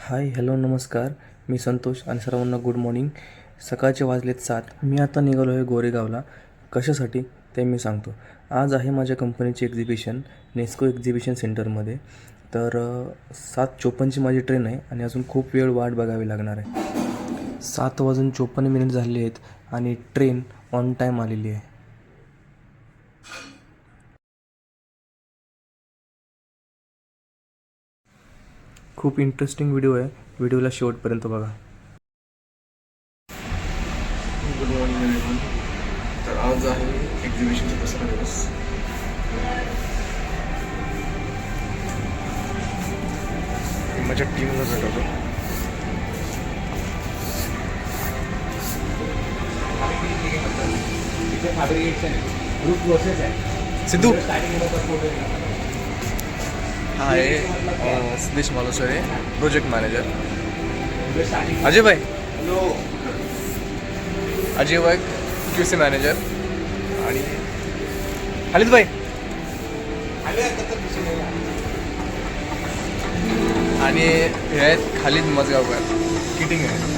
Hi hello नमस्कार. मी संतोष आणि सर्वांना गुड मॉर्निंग. सकाळचे वाजलेत 7. मी आता निघालो आहे गोरेगावला. कशासाठी ते मी सांगतो. आज आहे माझ्या कंपनीची एक्झिबिशन नेस्को एक्झिबिशन सेंटरमध्ये. तर 7:54ची माझी ट्रेन आहे आणि अजून खूप वेळ वाट बघावी लागणार आहे. 7:54 झाले आहेत आणि ट्रेन ऑन टाईम आलेली आहे. खूप इंटरेस्टिंग व्हिडिओ आहे. व्हिडिओला शेवटपर्यंत बघा. Good morning everyone. तर आज आहे एक्झिबिशनचा दुसरा दिवस. माझ्या टीमला भेटवतो. सिद्धू हा आहे सिद्धेश मालुसरे, प्रोजेक्ट मॅनेजर. अजय भाई QC मॅनेजर आणि खालिद भाई आणि हे आहेत खालिद मजगावकर, किटिंग आहे.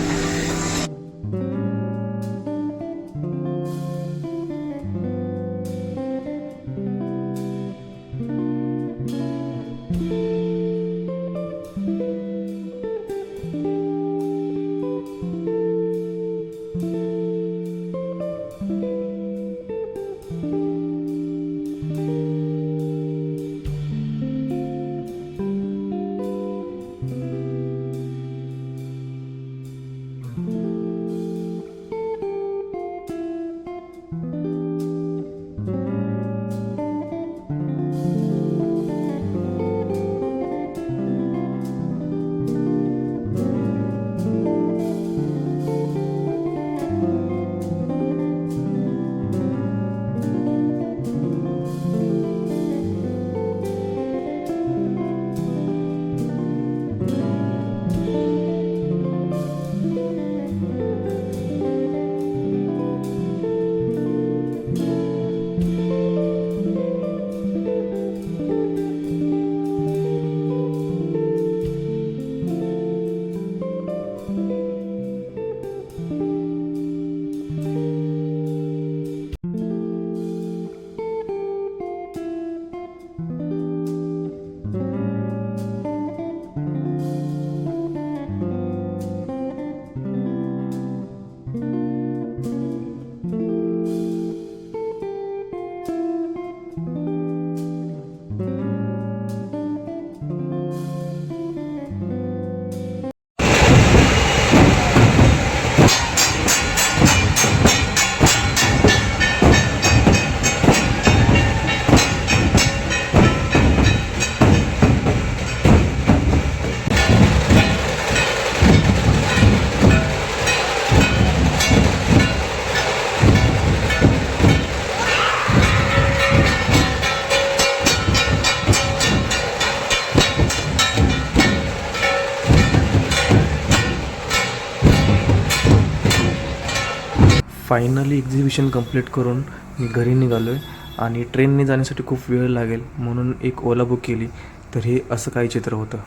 फायनली एक्झिबिशन कंप्लीट करून मी घरी निघालो आहे आणि ट्रेनने जाण्यासाठी खूप वेळ लागेल म्हणून एक ओला बुक केली. तर हे असं काही चित्र होतं.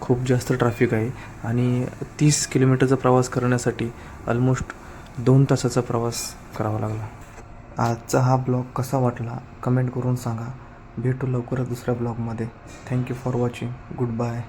खूप जास्त ट्रॅफिक आहे आणि 30 किलोमीटरचा प्रवास करण्यासाठी ऑलमोस्ट 2 तासाचा प्रवास करावा लागला. आजचा हा ब्लॉग कसा वाटला कमेंट करून सांगा. भेटू लवकरच दुसऱ्या ब्लॉगमध्ये. Thank you for watching. Good bye.